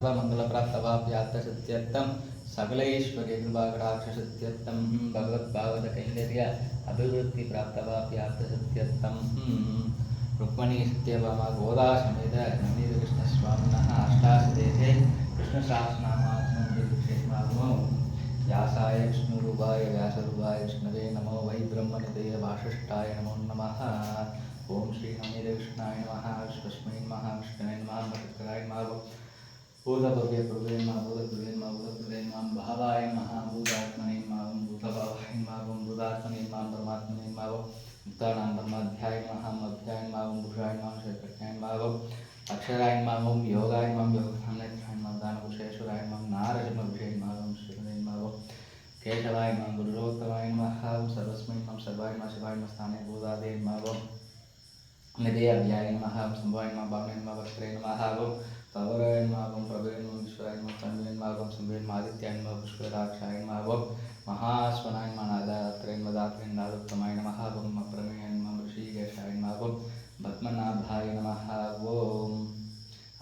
सर्वमङ्गलप्राप्तवाप्यात्तसत्यर्थं सकलैश्वर्यकृपाकटाक्षसत्यर्थं भगवद्भागवतकैङ्कर्य अभिवृद्धिप्राप्तवाप्यात्तसत्यर्थं रुक्मणी सत्यभामा गोदा समेत नवनीतकृष्णस्वामिनः अष्टादशे कृष्णसहस्रनामात्मो व्यासाय विष्णुरूपाय व्यासरूपाय विष्णवे नमो वै ब्रह्मनिधये वासिष्ठाय नमो नमः। ओम श्री नवनीतकृष्णाय नमः। विष्णुस्मै नमः। विष्णवे नमः। वक्रतुण्डाय नमः। भूतभव्य प्रभवे नमः। भूतप्रभवे नमः। भूतप्रभवे नमः। भावाय नमः। भूतात्मने नमः। भूतभावाय नमः। भूतात्मने नमः। परमात्मने नमः। मुक्तानां ब्रह्माध्याय नमः। अध्याय नमः। भूषाय नमः। शक्त्याय नमः। अक्षराय नमः। योगाय नमः। योगनामनेत्राय नमः। दानकुशेश्वराय नमः। नारसिंहविषये नमः। श्रीमते नमः। केशवाय नमः। गुरुरोत्तमाय नमः। सर्वस्मै नमः। सर्वाय नमः। शिवाय नमः। स्थाने भूतादे नमः। निधेयाभ्याय नमः। संभवाय नमः। भावने नमः। वस्त्रे नमः। तवराय नमः। प्रभवे नमः। विश्वाय नमः। तन्वे नमः। संभवे नमः। आदित्याय नमः। पुष्कराक्षाय नमः। महास्वनाय नमः। नादात्रे नमः। दात्रे नादोत्तमाय नमः। अप्रमेयाय नमः। ऋषिकेशाय नमः। पद्मनाभाय नमः। ओम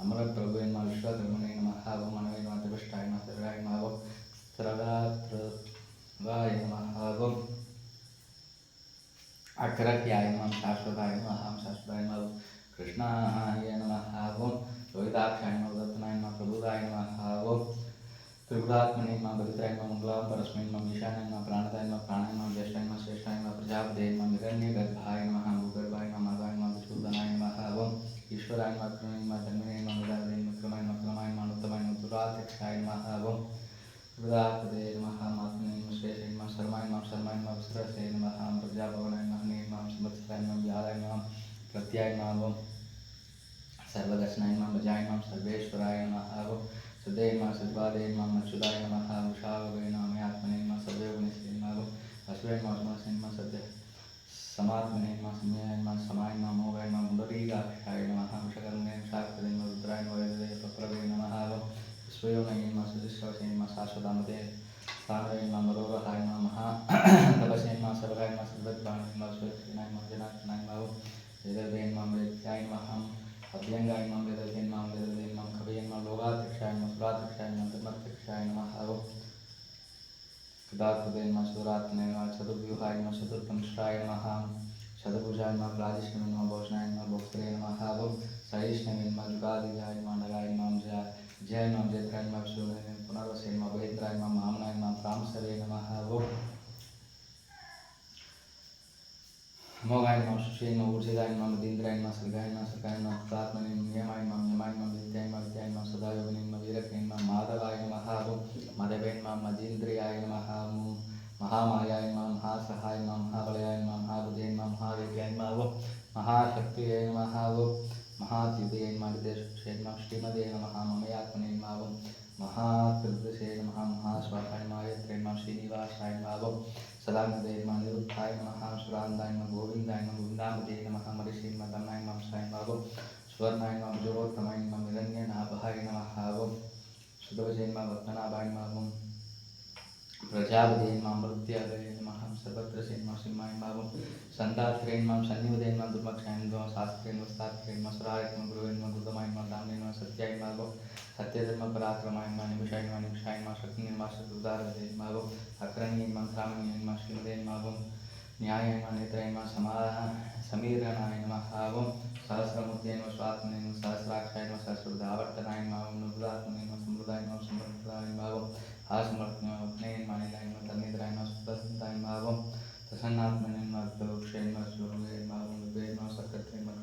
अमर प्रभवे नमः। विश्वकर्मणे नमः। मनवे नमः। त्रिविष्टाय नमः। सर्वाय नमः। सर्वाय नमः। अक्षरज्ञाय नमः। शाश्वताय नमः। शाश्वताय नमः। कृष्णाय नमः। लोहिताक्षाय नमः। उदत्तनाय नमः। प्रबुधाय नमः। त्रिगुणात्मने नमः। पवित्राय नमः। मंगलां परस्मै नमः। ईशानाय नमः। प्राणदाय नमः। प्राणाय नमः। ज्येष्ठाय नमः। श्रेष्ठाय नमः। प्रजापते नमः। हिरण्यगर्भाय नमः। भूगर्भाय नमः। माधवाय नमः। विष्णुधनाय नमः। ईश्वराय नमः। करुणाय नमः। धन्वने नमः। निधाय नमः। क्रमाय नमः। क्रमाय नमः। उत्तमाय नमः। दुराध्यक्षाय नमः। प्रजापते नमः। मात्मने नमः। श्रेष्ठाय नमः। शर्माय नमः। शर्माय नमः। विश्रसे नमः। प्रजाभवनाय नमः। नमः। संवत्सराय नमः। व्यालाय नमः। प्रत्याय नमः। सर्वदर्शनाय नमः। भजाय नमः। सर्वेश्वराय नमः। सदे नमः। सद्वादे नमः। अच्युताय नमः। वृषाववे नमः। आत्मने नमः। सर्वयोगनिष्ठे नमः। वसवे नमः। समरसे नमः। सद्य समात्मने नमः। सम्याय नमः। समाय नमः। मोगाय नमः। पुंडरीकाक्षाय नमः। विषकर्मणे शाक्तदे नमः। रुद्राय नमः। वेददे प्रप्रवे नमः। विश्वयोनये नमः। सुधिश्रवसे नमः। शाश्वतामते स्थानवे नमः। मरोरहाय नमः। तपसे नमः। सर्वाय नमः। सर्वद्भावे नमः। स्वयं नमः। जनार्दनाय नमः। वेददे नमः। वेद्याय नमः। अभ्यंगाय नमः। वेददे नमः। वेददे नमः। कवये नमः। लोकाध्यक्षाय नमः। सुराध्यक्षाय नमः। धर्माध्यक्षाय नमः। कृताकृते नमः। सुरात्मने नमः। चतुर्व्यूहाय नमः। चतुर्तंष्ट्राय नमः। शतभुजाय नमः। प्रादिष्णवे नमः। भोषणाय नमः। भोक्त्रे नमः। सहिष्णवे नमः। जुगादिजाय नमः। नगाय नमः। जय नमः। जयत्राय नमः। विष्णुवे नमः। पुनर्वसे नमः। महेन्द्राय नमः। मामनाय नमः। प्रांसवे नमः। मोगाय नमः। सुषे नमः। ऊर्जिताय नमः। मदीन्द्राय नमः। सर्गाय नमः। सर्गाय नमः। प्रात्मने नमः। नियमाय नमः। नियमाय नमः। विद्याय नमः। विद्याय नमः। सदायोगिने नमः। वीरके नमः। माधवाय नमः। मदवे नमः। मदीन्द्रियाय नमः। महामायाय नमः। महासहाय नमः। महाबलयाय नमः। महाबुद्धे नमः। महावीर्याय नमः। महाशक्तिये नमः। महाद्युते नमः। विदेशे नमः। श्रीमदे नमः। ममयात्मने नमः। महाकृदसे नमः। महास्वाहाय नमः। यत्रे नमः। श्रीनिवासाय नमः। सदानन्दे नमः। निरुद्धाय नमः। सुरानन्दाय नमः। गोविन्दाय नमः। गोविन्दामते नमः। मरीषे नमः। दम्नाय नमः। साय नमः। सुवर्णाय नमः। जुगोत्तमाय नमः। हिरण्यनाभाय नमः। सुदवजे नमः। पद्मनाभाय नमः। प्रजापते नमः। मृत्यादये नमः। सर्वत्रसे नमः। सिंहाय नमः। सन्दात्रे नमः। सन्निवदे नमः। दुर्मक्षाय नमः। शास्त्रे नमः। शास्त्रे नमः। सुराय नमः। गुरुवे नमः। गुरुतमाय नमः। दाम्ने नमः। सत्याय नमः। सत्यधर्म पराक्रमाय नमः। निमिषाय नमः। निमिषाय नमः। शक्ति नमः। शत्रुदारते नमः। अकरणीय नमः। क्रामणीय नमः। श्रीमते नमः। न्याय नमः। नेत्राय नमः। समीरणाय नमः। सहस्रमूर्तये नमः। स्वात्मने नमः। सहस्राक्षाय नमः। सहस्रवृद्धावर्तनाय नमः। नृदात्मने नमः। समृद्धाय नमः। समृद्धाय नमः। आसमर्थ्य नमः। अपने मानिलाय नमः। तन्निद्राय नमः। सुप्रसन्नाय नमः। प्रसन्नात्मने नमः। अर्थवृक्षे नमः। श्लोके नमः। विद्वे नमः। सर्कत्रे नमः।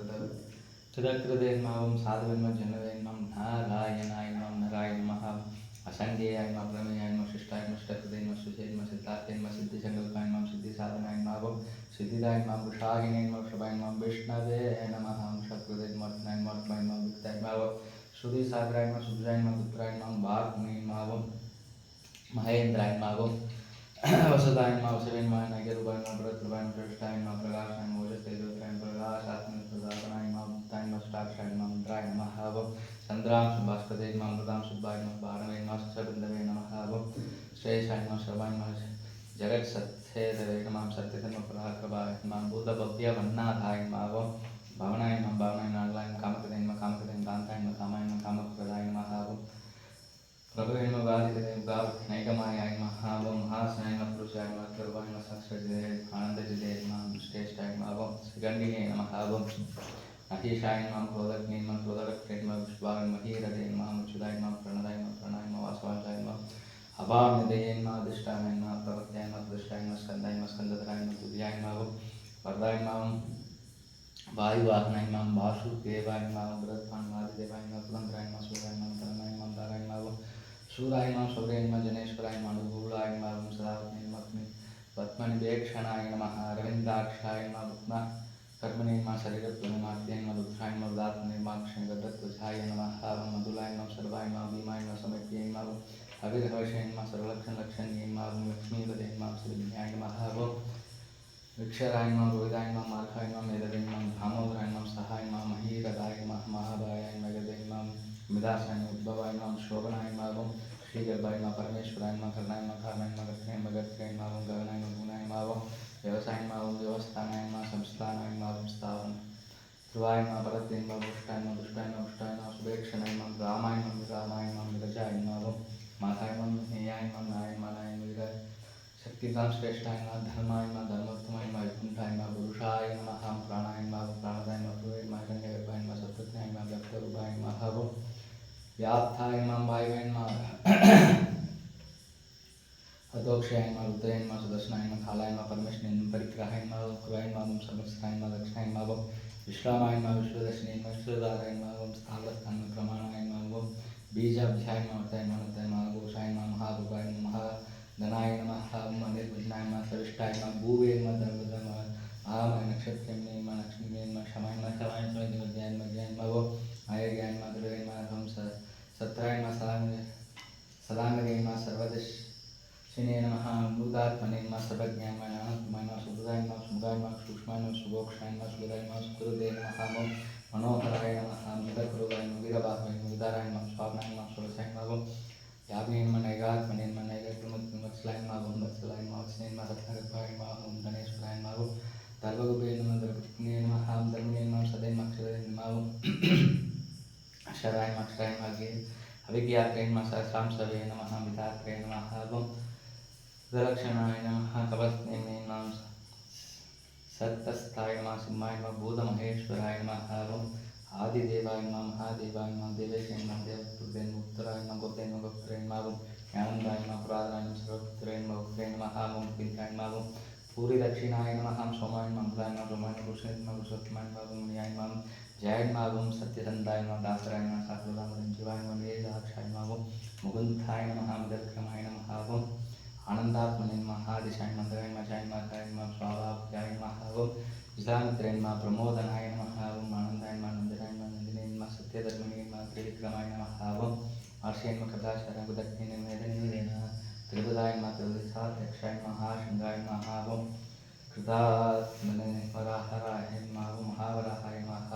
कृतकृते नमः। साधवे नमः। जनवे नमः। नारायणाय नमः। नराय नमः। असंज्ञेयाय नमः। प्रमेयाय नमः। शिष्टाय नमः। इष्टकृते नमः। सुषे नमः। सिद्धार्थे नमः। सिद्धिसंकल्पाय नमः। सिद्धिसाधनाय नमः। सिद्धिदाय नमः। वृषाहिने नमः। वृषभाय नमः। विष्णवे नमः। वृषकृते नमः। अर्चनाय नमः। अर्पणाय नमः। वित्ताय नमः। श्रुतिसागराय नमः। सुभुजाय नमः। पुत्राय नमः। वाग्मुने नमः। महेन्द्राय नमः। वसुदाय नमः। वसवे नमः। नैकेरूपाय नमः। प्रकृतिरूपाय नमः। प्रविष्टाय नमः। प्रकाशाय नमः। ओजस्तेजोत्राय नमः। प्रकाशात्मने प्रदापनाय नमः। मुक्ताय नमः। ष्टाक्षाय नमः। मन्त्राय नमः। चन्द्रां शुभास्पते नमः। मृदां शुद्धाय नमः। भानवे नमः। सचबिन्दवे नमः। श्रेयसाय नमः। सर्वाय नमः। जगत्सत्थेतवे नमः। सत्यधर्मपराक्रमाय नमः। भूतभव्यवन्नाथाय नमः। भावनाय नमः। भावनाय नागलाय नमः। कामकृते नमः। कामकृते नमः। कान्ताय नमः। कामाय नमः। कामप्रदाय नमः। हिरण्ये नमः ओम अहिशाय नमः क्रोधग्ने नमः क्रोधवक्त्रे नमः विश्वाय नमः हीरदे नमः मुच्युदाय नमः प्रणदाय नमः प्रणाय नमः वासवाय नमः अभाम्यदये नमः दिष्टाय नमः प्रवक्त्याय नमः प्रतिष्ठाय नमः स्कन्दाय नमः स्कन्दधराय नमः तुभ्याय नमः वरदाय नमः वायुवाहनाय नमः वासुदेवाय नमः बृहत्पाण्वादिदेवाय नमः पुरन्दराय नमः सूराय नमः तन्नाय नमः दाराय नमः शूराय नमः शौर्याय नमः जनेश्वराय नमः अनुकूलाय नमः सदावत्ने नमः पद्मनिवेक्षणाय नमः अरविन्दाक्षाय नमः पद्मा कर्मणे नमः शरीरत्वनिमात्याय नमः रुद्राय नमः उदात्मने नमः क्षणगतत्वजाय नमः मधुलाय नमः सर्वाय नमः भीमाय नमः समर्प्याय नमः अविर्हर्षाय नमः सर्वलक्षणलक्षण्याय नमः लक्ष्मीपदे नमः श्रीविद्याय नमः विक्षराय नमः गोविदाय नमः मार्गाय नमः मेदवे नमः धामोदराय नमः सहाय नमः महीरदाय नमः महाभायाय नमः गदे नमः मिदासाय नमः उद्भवाय नमः शोभनाय नमः श्रीगर्भाय नमः परमेश्वराय नमः कर्णाय नमः कारणाय नमः गत्रे नमः गत्रे नमः गगनाय नमः गुणाय नमः व्यवसाय नमः व्यवस्थानाय नमः संस्थानाय नमः स्थापन ध्रुवाय नमः परते नमः पुष्टाय नमः दुष्टाय नमः पुष्टाय नमः सुभेक्षणाय नमः रामाय नमः विरामाय नमः विरजाय नमः माताय नमः नेयाय नमः नाय मानाय नमः शक्तिकां श्रेष्ठाय नमः धर्माय नमः धर्मोत्तमाय नमः वैकुण्ठाय नमः पुरुषाय नमः प्राणाय नमः प्राणदाय नमः पूर्वे नमः हिरण्यगर्भाय नमः सत्पत्न्याय नमः व्यक्तरूपाय नमः व्याप्ताय नमः वायवे नमः अदोक्षाय नमः रुद्राय नमः सुदर्शनाय नमः कालाय नमः परमेश्वराय नमः परिग्रहाय नमः कुराय नमः संवत्सराय नमः दक्षाय नमः विश्रामाय नमः विश्वदर्शिने नमः विश्वदाराय नमः स्थावरस्थान नमः प्रमाणाय नमः बीजाभ्याय नमः वर्ताय नमः घोषाय नमः महाभुगाय नमः धनाय नमः निर्विघ्नाय नमः सविष्टाय नमः भूवे नमः धर्मधर्मः आमय नक्षत्रेण नमः लक्ष्मीं नमः क्षमाय नमः क्षमाय नमः मध्याय नमः आयर्याय नमः दुर्गाय नमः हम सत्राय नमः सदांगये नमः सर्वदर्शिने नमः अमृतात्मने नमः सर्वज्ञाय नमः ज्ञानात्माय नमः सुहृदाय नमः सुमुखाय नमः सूक्ष्माय नमः सुभोक्षाय नमः सुहृदाय नमः सुहृदे नमः मनोहराय नमः मृदकुरुगाय नमः वीरबाहुवाय नमः विदाराय नमः स्वाप्नाय नमः षोडशाय नमः याग्ने नमः नैगात्मने नमः नैगत्वमत्सलाय नमः वत्सलाय नमः वत्सने नमः रत्नगर्भाय नमः गणेश्वराय नमः दर्भगुभे नमः दर्भग्ने नमः धर्मिणे नमः सदे नमः अक्षराय नमः अक्षराय नमः अक्षराय नमः अभिज्ञात्रे नमः सहस्रांशवे नमः विधात्रे नमः दलक्षणाय नमः कवत्ने नमः सत्तस्थाय नमः सिंहाय नमः भूतमहेश्वराय नमः आदिदेवाय नमः महादेवाय नमः देवेशाय नमः देवपुत्रे नमः उत्तराय नमः गोप्ते नमः गोप्त्रे नमः ज्ञानदाय नमः पुरादाय नमः सर्वपुत्रे नमः गोप्त्रे नमः विद्याय नमः पूरी दक्षिणाय नमः सोमाय नमः अमृताय नमः सोमाय नमः पुरुषाय नमः पुरुषोत्तमाय नमः मुनियाय नमः जय नमः सत्यसन्धाय नमः दासराय नमः शास्त्रदाय जीवाय नमः वेदाक्षाय नमः मुकुन्दाय नमः मदक्रमाय नमः आनन्दात्मने नमः आदिशाय नमः दयाय नमः जय नमः काय नमः स्वाभाव्याय नमः जितामित्रे नमः प्रमोदनाय नमः आनन्दाय नमः नन्दनाय नमः नन्दिने नमः सत्यधर्मिणे नमः त्रिविक्रमाय नमः आर्षे नमः कदाचार्य बुद्धज्ञे नमः वेदनीरे नमः त्रिपदाय नमः त्रिवदिशाध्यक्षाय नमः शृङ्गाय नमः कृतात्मने वराहराय नमः महावराहाय नमः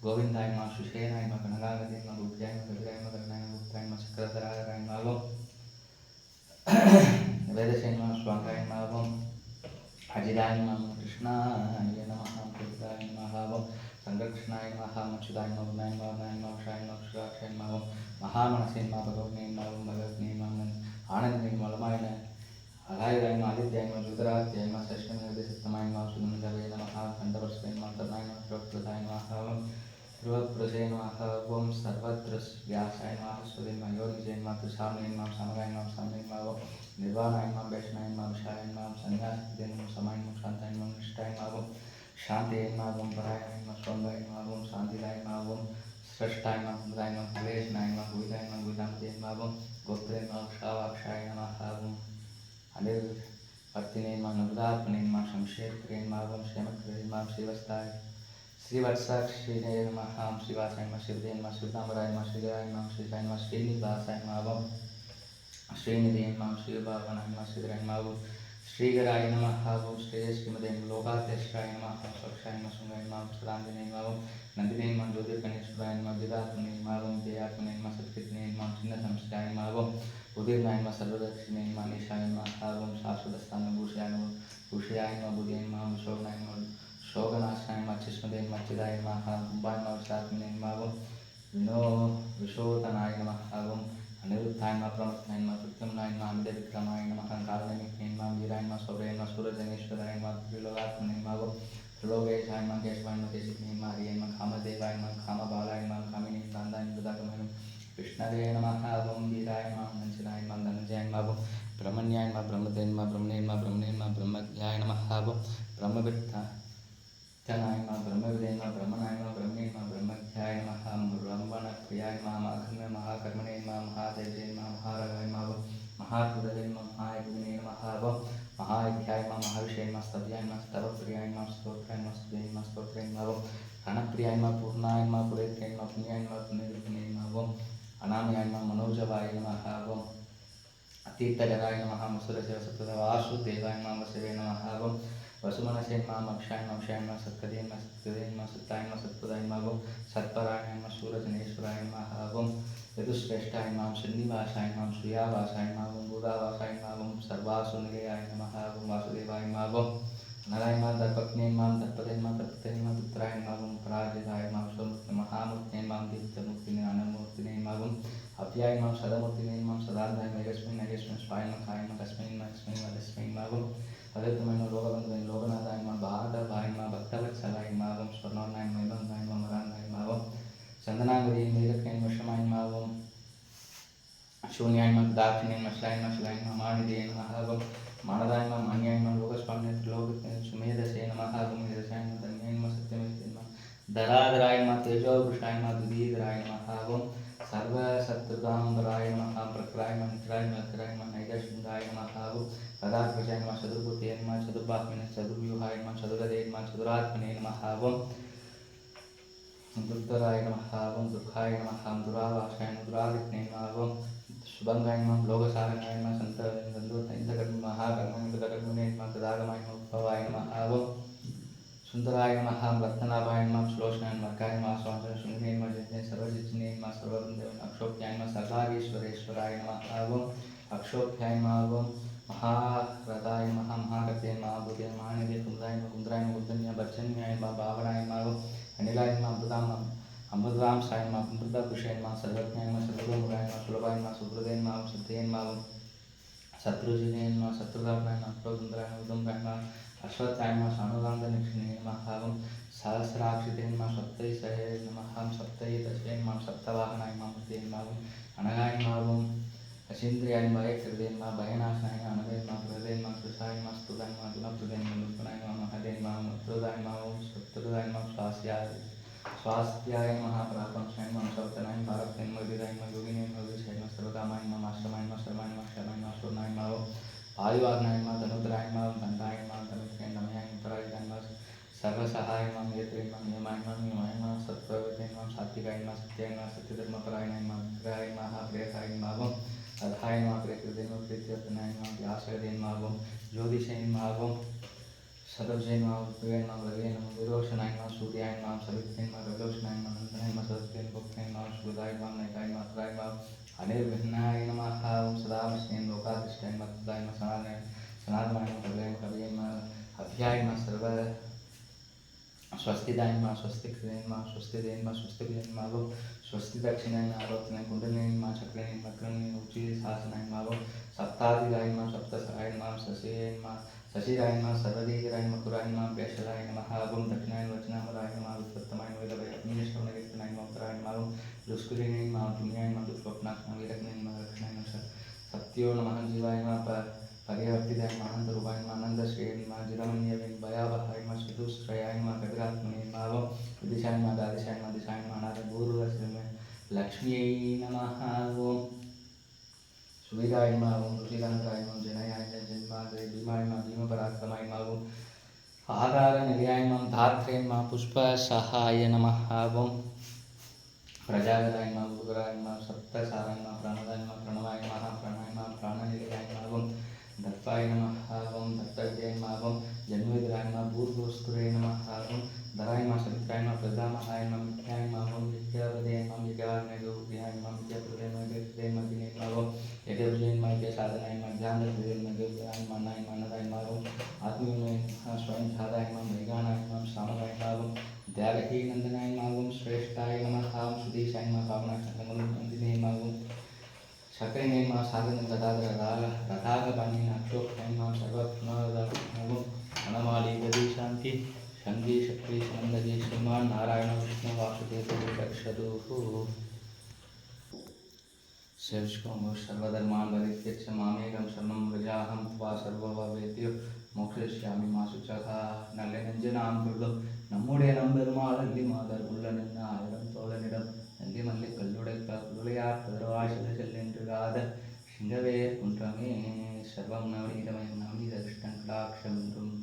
गोविन्दाय नमः सुषेणाय नमः गणगागते नमः बुद्ध्याय नमः कविराय नमः गगनाय नमः गुप्ताय नमः चक्रधराय नमः वेदसे नमः स्वांगाय नमः अजिताय नमः कृष्णाय नमः कृताय नमः संरक्षणाय नमः मच्युताय नमः गुणाय नमः नाय नमः क्षाय नमः क्षुराक्षाय नमः महामनसे नमः भगवने नमः भगवने नमः आनन्दने नमः लमाय नमः अलायदाय नमः आदित्याय नमः रुद्रात्याय नमः षष्ठमे सप्तमाय नमः सुनन्दवे नमः खण्डवर्षे नमः तन्नाय नमः प्रकृताय नमः ध्रुवपुरुषे नमः ओं सर्वत्र व्यासाय नमः सरस्वती नमः योनिजे नमः तुषामने नमः समगाय नमः सामने नमः निर्वाणाय नमः वैष्णवाय नमः विषाय नमः संन्यासिते नमः समाय नमः शान्ताय नमः निष्ठाय नमः शान्ते नमः पराय नमः सोमवाय नमः शान्तिदाय नमः श्रेष्ठाय नमः मुदाय नमः कलेशनाय नमः गोविदाय नमः गोविदामते नमः गोत्रे नमः शावाक्षाय नमः अनिर्वर्तिने नमः नवदात्मने नमः शमशेखरे नमः क्षेमकरे नमः शिवस्ताय श्रीवत्साक्षिणे नमः शिवासाय नमः शिवदे नमः शिवदामराय नमः श्रीधराय नमः श्रीजाय नमः श्रीनिवासाय नमः श्रीनिधे नमः श्रीभावनाय नमः श्रीधराय नमः श्रीधराय नमः श्रीमदे लोकाध्यक्षाय नमः सुरक्षाय नमः सुंगाय नमः सदांजने नमः नंदिने नमः ज्योतिर्गणेश्वराय नमः विदात्मने नमः जयात्मने नमः सत्कृतने नमः चिन्नसंस्थाय नमः उदीर्णाय नमः सर्वदक्षिणे नमः निशाय नमः शाश्वतस्थानभूषयाय नमः भूषयाय नमः बुधे नमः शोभनाय नमः शोकनाशाय नमः चिस्मदे नमः चिदाय नमः कुम्भाय नमः विशात्मने नमः विशोधनाय नमः अनिरुद्धाय नमः प्रमथनाय नमः प्रत्युम्नाय नमः अमितविक्रमाय नमः कारणनिमित्ते नमः वीराय नमः शौर्याय नमः सूरजनेश्वराय नमः त्रिलोकात्मने नमः लोकेशाय नमः केशवाय नमः केशवाय नमः हरिये नमः कामदेवाय नमः कामबालाय नमः कामिनी कान्दाय नमः कृष्णवे नमः ओम वीराय नमः नंचनाय नमः धनंजयाय नमः ब्रह्मण्याय नमः ब्रह्मदेव नमः ब्रह्मणे नमः ब्रह्मणे नमः ब्रह्मज्ञाय नमः ब्रह्मविद्याय नमः ब्रह्मविदे नमः ब्रह्मणाय नमः ब्रह्मणे नमः ब्रह्मज्ञाय नमः ब्रह्मणप्रियाय नमः महाकर्मे महाकर्मणे नमः महादेवे नमः महारागाय नमः महाकृतये नमः महायज्ञे नमः महायज्ञाय नमः महाविषये नमः स्तव्याय नमः स्तवप्रियाय नमः स्तोत्राय नमः स्तुत्याय नमः स्तोत्राय नमः रणप्रियाय नमः पूर्णाय नमः पुरेत्याय नमः पुण्याय नमः पुण्यविघ्ने नमः अनामयाय नमः मनोजवाय नमः तीर्थजराय नमः मुसुरसेव सत्पद वासुदेवाय नमः वसवे नमः वसुमनसे नमः अक्षाय नमः अक्षाय नमः सत्पदे नमः सत्पदे नमः सत्ताय नमः सत्पदाय नमः सूरपराय नमः सूरजनेश्वराय नमः यदुश्रेष्ठाय नमः श्रीनिवासाय नमः श्रियावासाय नमः बुधावासाय नमः सर्वासुनिलयाय नमः वासुदेवाय नमः नारायण नमः दर्पत्ने नमः दर्पदे नमः दर्पते नमः दुत्राय नमः पराजिताय नमः स्वमूर्ति महामूर्तिने नमः दीप्तमूर्तिने अनमूर्तिने नमः अव्याय नमः सदामूर्तिने नमः सदानंदाय नमः एकस्मिन् एकस्मिन् स्वाय नमः काय नमः कस्मिन् नमः कस्मिन् नमः तस्मै नमः अद्वैतमय नमः लोकबन्धुवे लोकनाथाय नमः बाधवाय नमः भक्तवत्सलाय नमः स्वर्णवर्णाय नमः मृदंगाय नमः मरान्धाय नमः चंदनांगदे नीलकण्य नमः शमाय नमः शून्याय नमः दाक्षिण्य नमः शिलाय नमः शिलाय नमः मानिदे नमः मानदाय नमः मान्याय नमः लोकस्वामिने त्रिलोक सुमेधसे नमः सुमेधसाय नमः धन्याय नमः सत्यमेव नमः धराधराय नमः तेजोवृषाय नमः दुधीधराय नमः सर्वशत्रुदाम्बराय नमः प्रक्राय नमः नित्राय नमः अक्राय नमः नैगशृङ्गाय नमः कदाकृशाय नमः चतुर्भुते नमः चतुर्बाह्विने चतुर्व्यूहाय नमः चतुरदे नमः चतुरात्मने नमः दुर्धराय नमः दुःखाय नमः दुरावासाय नमः दुरादित्ये नमः शुभंगाय नमः लोकसारंगाय नमः संतकर्म महाकर्मणे नमः तदागमाय नमः उद्भवाय नमः सुंदराय नमः रत्नाभाय नमः श्लोषणाय नमः काय नमः स्वामी शून्ये नमः जन्ये सर्वजिज्ञे नमः सर्ववृंदे अक्षोभ्याय नमः सर्वागीश्वरेश्वराय नमः अक्षोभ्याय नमः महारथाय नमः महारथे नमः बुद्धे महानिधे कुंद्राय नमः कुंद्राय नमः कुंदन्य भर्जन्याय नमः भावनाय नमः अनिलाय नमः अमृतां साय नमः अमृतभूषाय नमः सर्वज्ञाय नमः सर्वगुणाय नमः सुलभाय नमः सुहृदे नमः सिद्धे नमः शत्रुजिने नमः शत्रुघ्नाय नमः क्रोधुन्द्राय नमः उदुम्राय नमः अश्वत्थाय नमः सानुगान्धनिक्षिणे नमः सहस्राक्षिते नमः सप्तैसहे नमः सप्तैदशे नमः सप्तवाहनाय नमः मृते नमः अनगाय नमः अशीन्द्रियाय नमः कृते नमः भयनाशाय नमः अनवे नमः प्रदे नमः सुषाय नमः स्तुताय नमः गुणप्रदे नमः दुष्पनाय नमः महदे नमः मत्रुदाय नमः शत्रुदाय नमः स्वास्थ्याय नमः पराक्रमशाय नमः सप्तनाय नमः भारते नमः विदाय नमः योगिने नमः विषय नमः सर्वकामाय नमः आश्रमाय नमः शर्माय नमः शर्माय नमः शूर्णाय नमः वायुवाग्नाय नमः धनुद्राय नमः दण्डाय नमः धनुत्रे नमयाय नमः पराजिताय नमः सर्वसहाय नमः नेत्रे नमः नियमाय नमः नियमाय नमः सत्प्रवृत्ते नमः सात्विकाय नमः सत्याय नमः सत्यधर्मपरायणाय नमः विग्रहाय नमः प्रियकाय नमः अधाय नमः प्रियकृते नमः प्रीत्यर्थनाय नमः व्यासगते नमः ज्योतिषे नमः सदब्जे नमः उत्पवे नमः रवे नमः विरोचनाय नमः सूर्याय नमः सवित्रे नमः रघोषणाय नमः नन्दनाय नमः सदस्ते भक्ते नमः शुभदाय नमः नैकाय नमः अत्राय नमः अनिर्विघ्नाय नमः सदाविष्णे लोकाधिष्ठाय नमः तदाय नमः सनातनाय नमः कवये नमः अभ्याय नमः सर्व स्वस्तिदाय नमः स्वस्तिकृते नमः स्वस्तिदे नमः स्वस्तिभिदे नमः स्वस्ति दक्षिणाय नमः आरोग्यनाय कुंडलिनी नमः चक्रे नमः क्रमे उच्चि शासनाय नमः सप्ताधिकाय नमः सप्तसहाय नमः शशिराय नमः सर्वदेवराय नमः पुराय नमः पेशलाय नमः दक्षिणाय वचनामराय नमः वित्तमाय वेदवै अग्निष्ठवनकीर्तनाय नमः उत्तराय नमः दुष्कृतिने नमः पुण्याय नमः दुष्स्वप्नाय विरक्ने नमः रक्षणाय नमः सत्यो नमः जीवाय नमः पर्यवर्तिताय नमः अनन्तरूपाय नमः आनन्दश्रेय नमः जिरमन्यवे भयावहाय नमः श्रीदुश्रयाय नमः कविरात्मने नमः विदिशाय नमः द्वादशाय नमः दिशाय नमः अनाथपूर्वश्रमे लक्ष्म्यै नमः सुविधाय नमः ऋषिकान्ताय नमः जनायाय जन्मादय भीमाय नमः भीमपराक्रमाय नमः आधारनिलयाय नमः धात्रे नमः पुष्पसहाय नमः प्रजागराय नमः गुरुराय नमः सप्तसाराय नमः प्राणदाय नमः प्रणवाय नमः प्राणाय नमः प्राणनिलयाय नमः दत्ताय नमः दत्तव्ये नमः जन्मविद्राय नमः भूर्भुवस्सुरे नमः धराय नमः सवित्राय नमः प्रजामहाय नमः मिथ्याय नमः विद्यावदे नमः विद्यावाग्ने योगियाय नमः विद्याप्रदे नमः विद्याप्रदे नमः दिने नमः यदेवजय नमः विद्यासाधनाय नमः ज्ञानप्रदे नमः योगियाय नमः नाय मानदाय नमः आत्मविनय नमः स्वयं झादाय नमः मेघानाय नमः श्यामलाय नमः देवकी नंदनाय नमः श्रेष्ठाय नमः सुधीशाय नमः पावनाय नंदिने नमः शक्रिणे नमः साधन गदाधर रथागपाणि अक्षोभ्याय नमः सर्वप्रणवदाय नमः अनमाली गदी शांति शंगी शक्ति नंदगी श्रीमान नारायण विष्णु वासुदेव रक्षदुः शिवस्कोमो सर्वधर्मान् परित्यज्य मामेकं शरणं व्रजाहं त्वा सर्वभवेद्यो मोक्षयिष्यामि मा शुचः நல்ல நெஞ்சு நாம் கொள்ளும் நம்முடைய நம்பெருமாள் அள்ளி மாதர் உள்ள நின்று ஆயிரம் தோழனிடம் நல்லி மல்லி கல்லுடைத்த புள்ளையார் கதிரவாய் செல்ல செல்லென்று காத சிங்கவேர் குன்றமே சர்வம் நவநீதமயம் நவநீத கிருஷ்ணன் கடாட்சம் என்றும்